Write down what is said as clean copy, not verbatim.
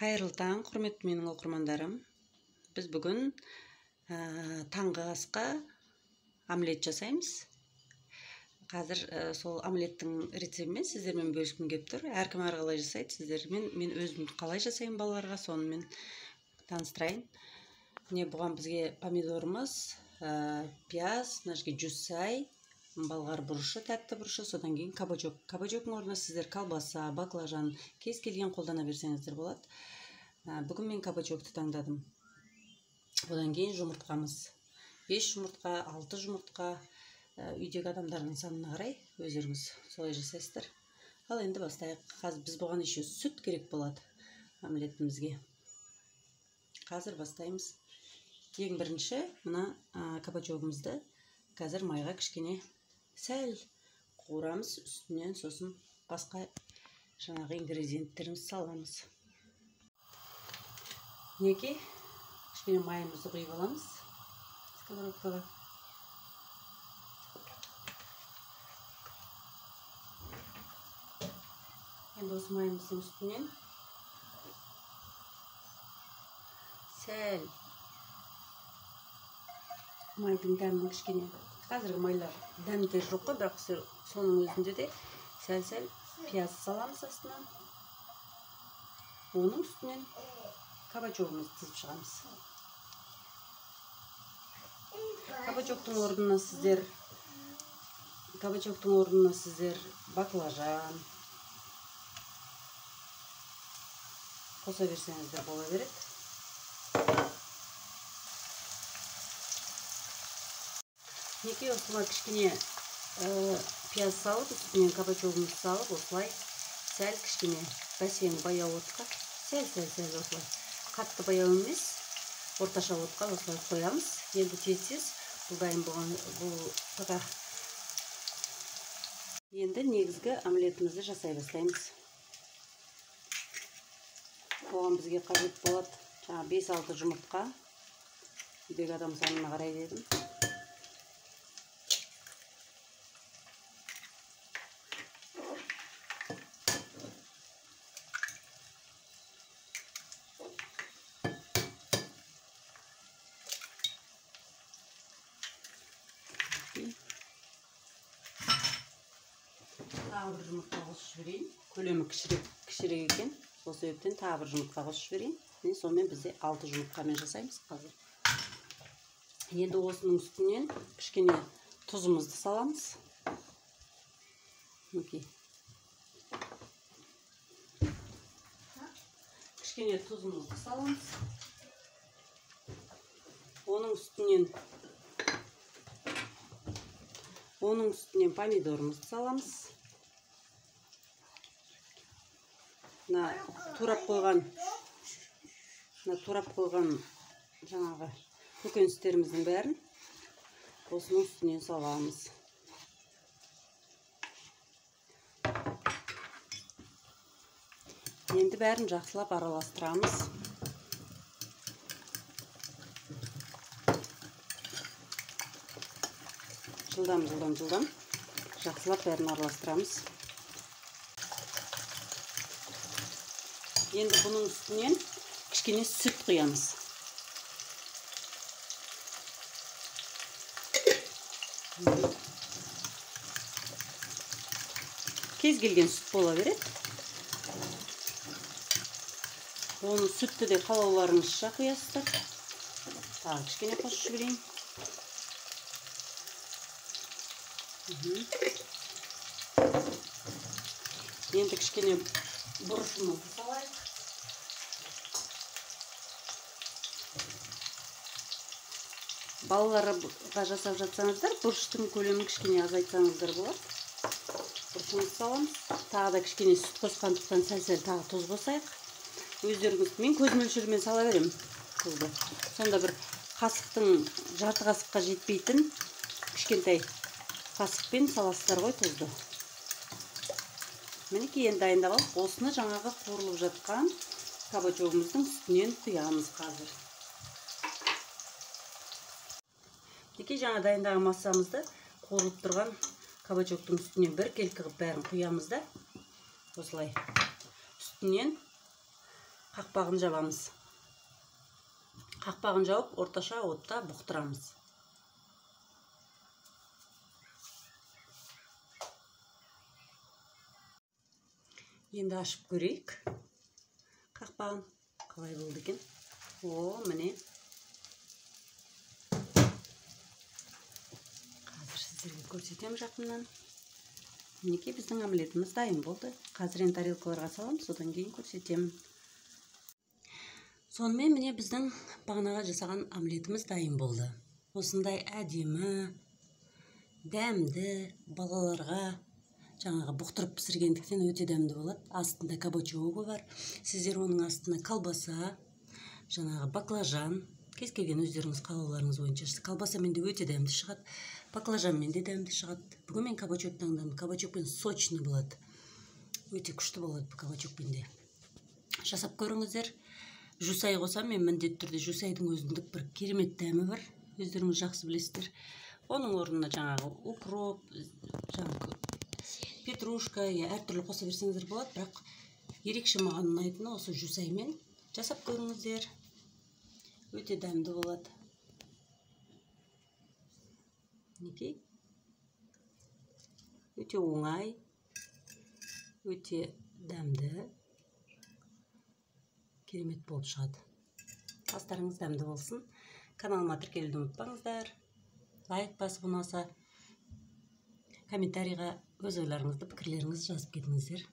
Қайырлы таң, құрметті менің оқырмандарым. Біз бүгін таңғы асқа омлет жасаймыз. Қазір сол омлеттің рецептімен сіздермен бөліскім келіп тұр. Әркім әрқалай жасайды. Сіздермен мен өзім қалай жасаймын балаларға, сонымен таныстырайын. Міне бұған бізге помидорымыз, пияз, мына жерге жусай, балғар бұрышы, тәтті бұрышы, содан кейін кабачок. Кабачоктың орнына сіздер колбаса, баклажан, кез келген қолдана берсеңіздер болады. Бүгін мен кабачокты таңдадым. Одан кейін жұмыртқамыз. 5 жұмыртқа, 6 жұмыртқа, үйдегі адамдардың санына қарай өздеріңіз солай жасайсыздар. Ал енді бастайық. Қазір біз бұған еще сүт керек болады омлетімізге. Қазір бастаймыз. Ең бірінші мына кабачогымызды қазір майға кішкене сәл қуырамыз, үстінен сосын басқа жаңағы ингредиенттерімізді саламыз. Неге кішкене майымызды құйып аламыз сковородкаға. Енді осы майымыздың үстінен сәл майдың дәмін кішкене, қазіргі майлар дәмдер жоқ қой, бірақ соның өзінде де сәл-сәл пияз саламыз астынан. Оның үстінен кабачогымызды тізіп шығамыз. Кабачоктың орнына сіздер баклажан қоса берсеңіздер бола береді. Неге осылай кішкене пияз салып, үстінен кабачогымызды салып, осылай сәл кішкене бәсең баяу отқа, сәл осылай қатты баяу емес, орташа отқа осылай қоямыз. Енді тез бұл дайын болған бұл. Енді негізгі омлетімізді жасай бастаймыз. Оған бізге қажет болады жаңа 5-6 жұмыртқа. Үйдегі адам санына қарай дедім. Тағы бір жұмыртқа қосып жіберейін. Көлемі кішірек екен. Сол себептен тағы бір жұмыртқа қосып жіберейін. Сонымен бізде 6 жұмыртқамен жасаймыз қазір. Енді осының үстінен кішкене тұзымызды саламыз. Кішкене тұзымызды саламыз. Оның үстінен помидорымызды саламыз. Турап қойған жаңағы көкөністеріміздің бәрін осының үстінен саламыз. Енді бәрін жақсылап араластырамыз. Жылдам жақсылап бәрін араластырамыз. Енді бұның үстінен кішкене сүт құямыз. Кез келген сүт бола береді. Оны сүтті де қалауларыңызша құясыздар. Тағы кішкене қосып жіберейін. Енді кішкене бұрышымызды салайық. Балаларға жасап жатсаңыздар, бұрыштың көлемін кішкене азайтсаңыздар болады. Бұрышымызды саламыз. Тағы да кішкене сүт қосқандықтан сәл-сәл тағы тұз қосайық. Өздеріңіз, мен көз мөлшерімен сала беремін тұзды. Сонда бір қасықтың жарты қасыққа жетпейтін кішкентай қасықпен саласыздар ғой тұзды. Мінекей енді дайындап алып, осыны жаңағы қуырылып жатқан кабачогымыздың үстінен құямыз қазір. Неге жаңа дайындаған массамызды қуырылып тұрған кабачоктың үстінен бір келкі қылып бәрін құямыз да, осылай үстінен Қақпағын жабамыз. Қақпағын жауып, орташа отта бұқтырамыз. Енді ашып көрейік. Қақпағын қалай болды екен? Міне. Қазір сіздерге көрсетемін жақыннан. Мінекей біздің омлетіміз дайын болды. Қазір енді тарелкаларға саламыз, содан кейін көрсетемін. Сонымен міне біздің бағанаға жасаған омлетіміз дайын болды. Осындай әдемі, дәмді, балаларға жаңағы бұқтырып пісіргендіктен өте дәмді болады. Астында кабачогы бар. Сіздер оның астына колбаса, жаңағы баклажан, кез келген өздеріңіз қалауларыңыз бойынша. Колбасамен де өте дәмді шығады, баклажанмен де дәмді шығады. Бүгін мен кабачок таңдадым. Кабачокпен сочный болады. Өте күшті болады кабачокпен де. Жасап көріңіздер. Жусай қосам, мен міндетті түрде жусайдың өзіндік бір керемет дәмі бар. Өздеріңіз жақсы білесіздер. Оның орнына жаңағы укроп, жаңағы петрушка, әртүрлі қоса берсеңіздер болады, бірақ ерекше маған ұнайтыны осы жусаймен жасап көріңіздер. Өте дәмді болады. Мінекей. Өте оңай, өте дәмді, керемет болып шығады. Астарыңыз дәмді болсын. Каналыма тіркелуді ұмытпаңыздар. Лайк басып ұнаса, комментарийға өз ойларыңызды, пікірлеріңізді жазып кетіңіздер.